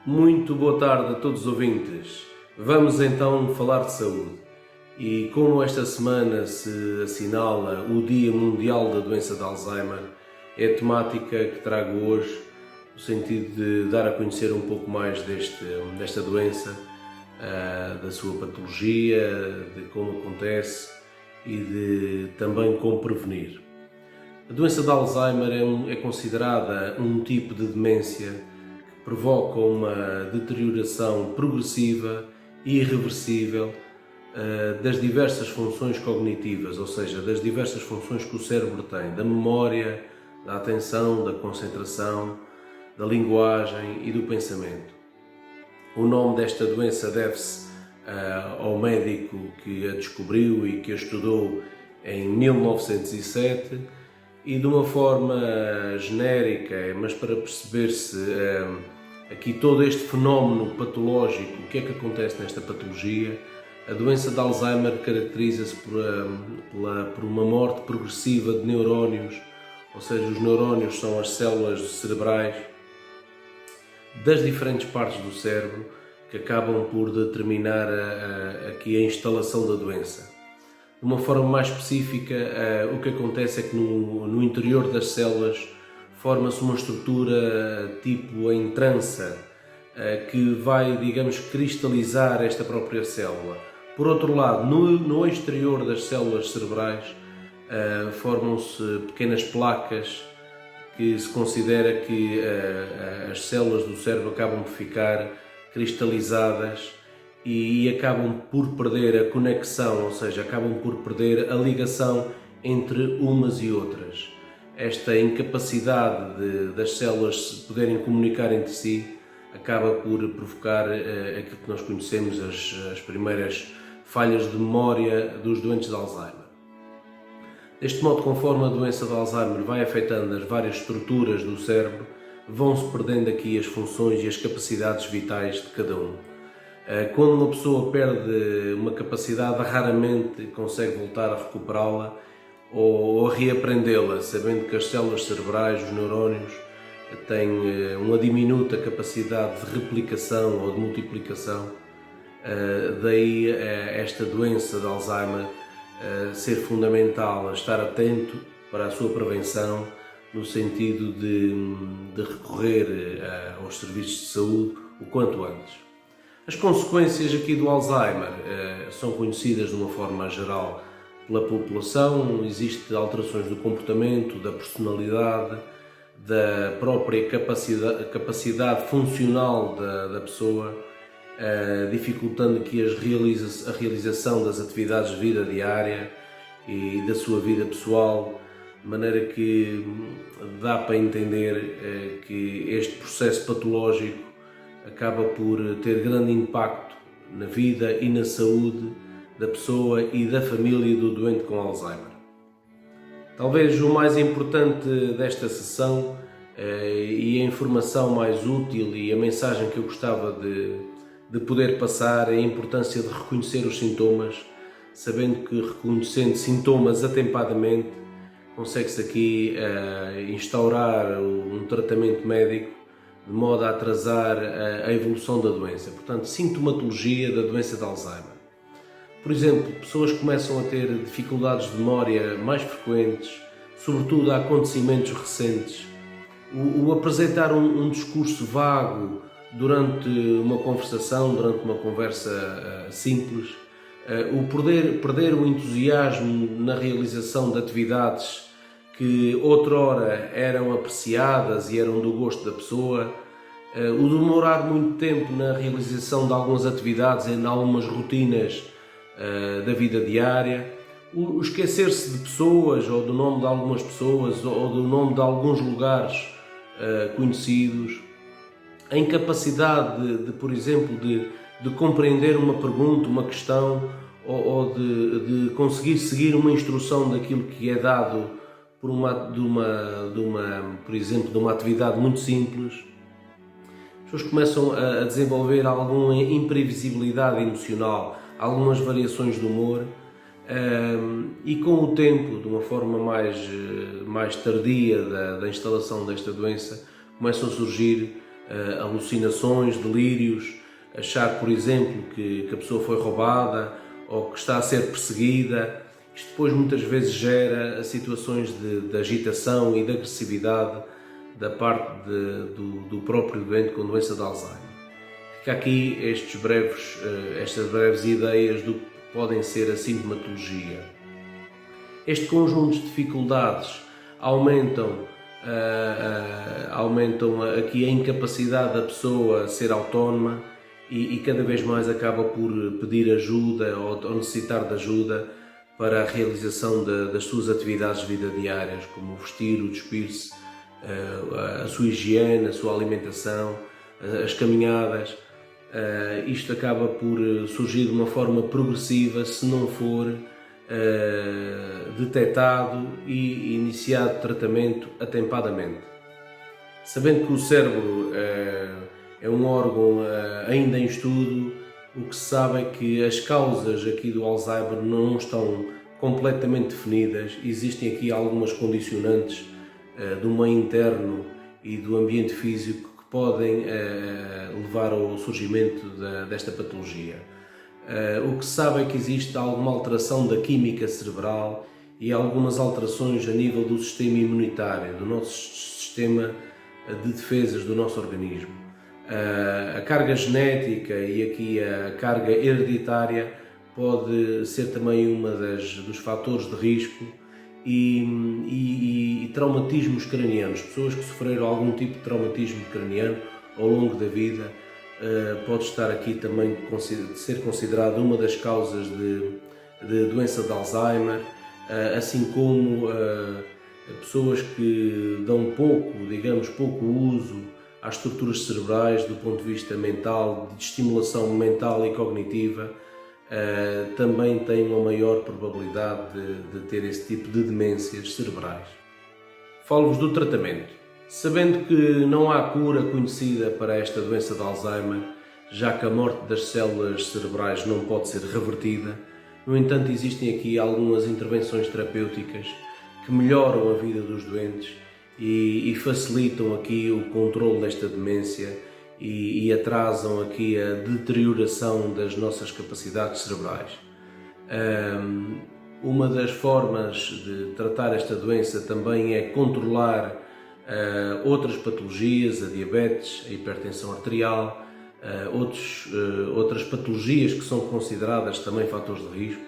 Muito boa tarde a todos os ouvintes. Vamos então falar de saúde. E como esta semana se assinala o Dia Mundial da Doença de Alzheimer, é a temática que trago hoje, no sentido de dar a conhecer um pouco mais desta doença, da sua patologia, de como acontece e de também como prevenir. A doença de Alzheimer é considerada um tipo de demência provoca uma deterioração progressiva e irreversível das diversas funções cognitivas, ou seja, das diversas funções que o cérebro tem, da memória, da atenção, da concentração, da linguagem e do pensamento. O nome desta doença deve-se ao médico que a descobriu e que a estudou em 1907 e de uma forma genérica, mas para perceber-se aqui todo este fenómeno patológico, o que é que acontece nesta patologia, a doença de Alzheimer caracteriza-se por uma morte progressiva de neurónios, ou seja, os neurónios são as células cerebrais das diferentes partes do cérebro que acabam por determinar aqui a instalação da doença. De uma forma mais específica, o que acontece é que no interior das células forma-se uma estrutura tipo em trança, que vai, digamos, cristalizar esta própria célula. Por outro lado, no exterior das células cerebrais, formam-se pequenas placas que se considera que as células do cérebro acabam por ficar cristalizadas e acabam por perder a conexão, ou seja, acabam por perder a ligação entre umas e outras. Esta incapacidade das células se poderem comunicar entre si acaba por provocar aquilo que nós conhecemos, as primeiras falhas de memória dos doentes de Alzheimer. Deste modo, conforme a doença de Alzheimer vai afetando as várias estruturas do cérebro, vão-se perdendo aqui as funções e as capacidades vitais de cada um. Quando uma pessoa perde uma capacidade, raramente consegue voltar a recuperá-la ou a reaprendê-la, sabendo que as células cerebrais, os neurónios, têm uma diminuta capacidade de replicação ou de multiplicação. Daí esta doença de Alzheimer ser fundamental, estar atento para a sua prevenção, no sentido de recorrer aos serviços de saúde o quanto antes. As consequências aqui do Alzheimer são conhecidas de uma forma geral pela população. Existem alterações do comportamento, da personalidade, da própria capacidade funcional da pessoa, dificultando aqui a realização das atividades de vida diária e da sua vida pessoal, de maneira que dá para entender que este processo patológico acaba por ter grande impacto na vida e na saúde da pessoa e da família do doente com Alzheimer. Talvez o mais importante desta sessão e a informação mais útil e a mensagem que eu gostava de poder passar é a importância de reconhecer os sintomas, sabendo que reconhecendo sintomas atempadamente consegue-se aqui instaurar um tratamento médico de modo a atrasar a evolução da doença. Portanto, sintomatologia da doença de Alzheimer. Por exemplo, pessoas começam a ter dificuldades de memória mais frequentes, sobretudo a acontecimentos recentes. O apresentar um discurso vago durante uma conversação, durante uma conversa simples, o perder o entusiasmo na realização de atividades que outrora eram apreciadas e eram do gosto da pessoa, o demorar muito tempo na realização de algumas atividades, em algumas rotinas da vida diária, o esquecer-se de pessoas ou do nome de algumas pessoas ou do nome de alguns lugares conhecidos, a incapacidade por exemplo, de compreender uma pergunta, uma questão ou de conseguir seguir uma instrução daquilo que é dado por exemplo, de uma atividade muito simples. As pessoas começam a desenvolver alguma imprevisibilidade emocional, algumas variações de humor e com o tempo, de uma forma mais tardia da instalação desta doença, começam a surgir alucinações, delírios, achar, por exemplo, que a pessoa foi roubada ou que está a ser perseguida. Isto depois muitas vezes gera situações de agitação e de agressividade da parte do próprio doente com doença de Alzheimer. Fica aqui estas breves ideias do que podem ser a sintomatologia. Este conjunto de dificuldades aumentam aqui a incapacidade da pessoa a ser autónoma e cada vez mais acaba por pedir ajuda ou necessitar de ajuda para a realização das suas atividades de vida diárias, como o vestir, o despir-se, a sua higiene, a sua alimentação, as caminhadas. Isto acaba por surgir de uma forma progressiva se não for detectado e iniciado tratamento atempadamente. Sabendo que o cérebro é um órgão ainda em estudo, o que se sabe é que as causas aqui do Alzheimer não estão completamente definidas. Existem aqui algumas condicionantes do meio interno e do ambiente físico que podem levar ao surgimento desta patologia. O que se sabe é que existe alguma alteração da química cerebral e algumas alterações a nível do sistema imunitário, do nosso sistema de defesas do nosso organismo. A carga genética e aqui a carga hereditária pode ser também uma dos fatores de risco e traumatismos cranianos. Pessoas que sofreram algum tipo de traumatismo craniano ao longo da vida pode estar aqui também ser considerada uma das causas de doença de Alzheimer, assim como pessoas que dão pouco uso às estruturas cerebrais do ponto de vista mental, de estimulação mental e cognitiva, também têm uma maior probabilidade de ter esse tipo de demências cerebrais. Falo-vos do tratamento. Sabendo que não há cura conhecida para esta doença de Alzheimer, já que a morte das células cerebrais não pode ser revertida, no entanto existem aqui algumas intervenções terapêuticas que melhoram a vida dos doentes e facilitam aqui o controle desta demência e atrasam aqui a deterioração das nossas capacidades cerebrais. Uma das formas de tratar esta doença também é controlar outras patologias, a diabetes, a hipertensão arterial, outras patologias que são consideradas também fatores de risco.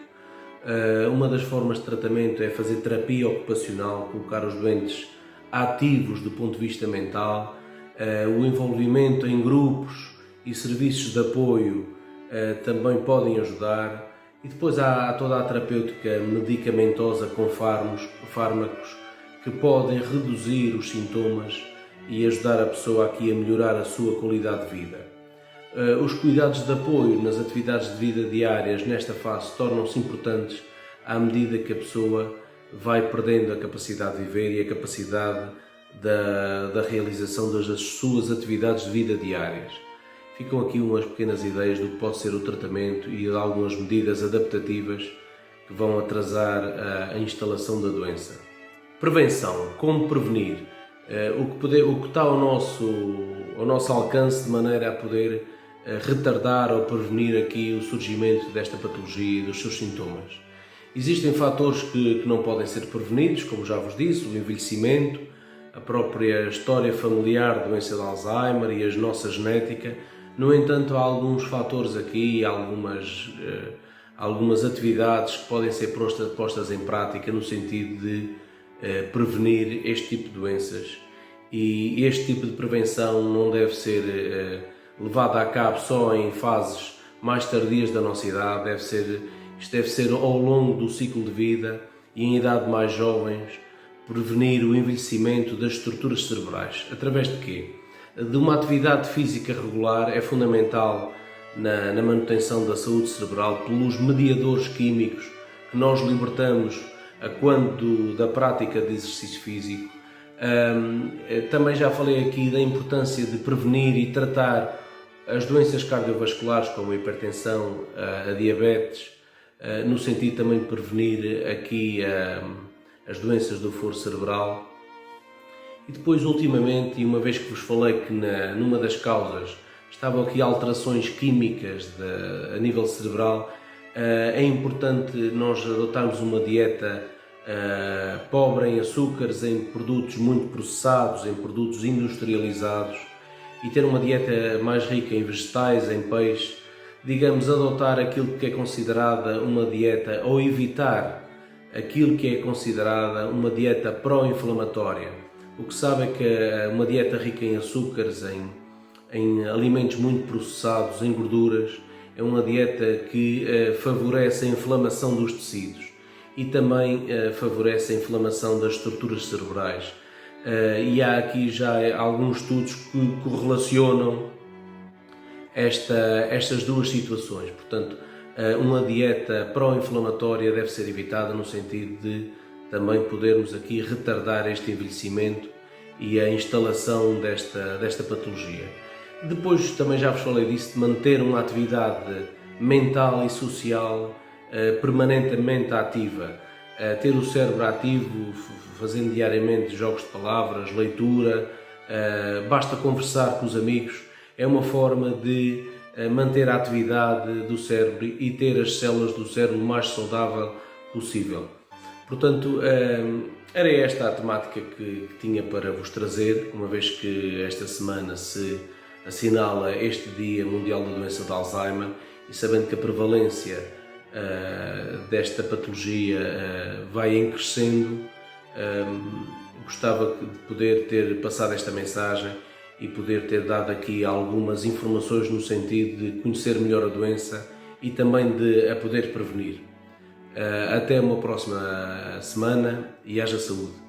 Uma das formas de tratamento é fazer terapia ocupacional, colocar os doentes ativos do ponto de vista mental, o envolvimento em grupos e serviços de apoio também podem ajudar, e depois há toda a terapêutica medicamentosa com fármacos que podem reduzir os sintomas e ajudar a pessoa aqui a melhorar a sua qualidade de vida. Os cuidados de apoio nas atividades de vida diárias nesta fase tornam-se importantes à medida que a pessoa vai perdendo a capacidade de viver e a capacidade da realização das suas atividades de vida diárias. Ficam aqui umas pequenas ideias do que pode ser o tratamento e de algumas medidas adaptativas que vão atrasar a instalação da doença. Prevenção, como prevenir, o que está ao nosso alcance de maneira a poder retardar ou prevenir aqui o surgimento desta patologia e dos seus sintomas. Existem fatores que não podem ser prevenidos, como já vos disse, o envelhecimento, a própria história familiar de doença de Alzheimer e a nossa genética. No entanto, há alguns fatores aqui, algumas atividades que podem ser postas em prática no sentido de prevenir este tipo de doenças, e este tipo de prevenção não deve ser levada a cabo só em fases mais tardias da nossa idade, isto deve ser ao longo do ciclo de vida e em idade mais jovens, prevenir o envelhecimento das estruturas cerebrais. Através de quê? De uma atividade física regular é fundamental na manutenção da saúde cerebral pelos mediadores químicos que nós libertamos quando da prática de exercício físico. Também já falei aqui da importância de prevenir e tratar as doenças cardiovasculares como a hipertensão, a diabetes, no sentido também de prevenir aqui as doenças do foro cerebral. E depois, ultimamente, e uma vez que vos falei que numa das causas estavam aqui alterações químicas a nível cerebral, é importante nós adotarmos uma dieta pobre em açúcares, em produtos muito processados, em produtos industrializados, e ter uma dieta mais rica em vegetais, em peixe, digamos, adotar aquilo que é considerada uma dieta, ou evitar aquilo que é considerada uma dieta pró-inflamatória. O que sabe é que uma dieta rica em açúcares, em alimentos muito processados, em gorduras, é uma dieta que favorece a inflamação dos tecidos e também favorece a inflamação das estruturas cerebrais. E há aqui já alguns estudos que correlacionam estas duas situações. Portanto, uma dieta pró-inflamatória deve ser evitada no sentido de também podermos aqui retardar este envelhecimento e a instalação desta patologia. Depois, também já vos falei disso, de manter uma atividade mental e social permanentemente ativa, ter o cérebro ativo, fazendo diariamente jogos de palavras, leitura, basta conversar com os amigos, é uma forma de manter a atividade do cérebro e ter as células do cérebro o mais saudável possível. Portanto, era esta a temática que tinha para vos trazer, uma vez que esta semana se assinala este Dia Mundial da Doença de Alzheimer, e sabendo que a prevalência desta patologia vai em crescendo, gostava de poder ter passado esta mensagem e poder ter dado aqui algumas informações no sentido de conhecer melhor a doença e também de a poder prevenir. Até uma próxima semana e haja saúde.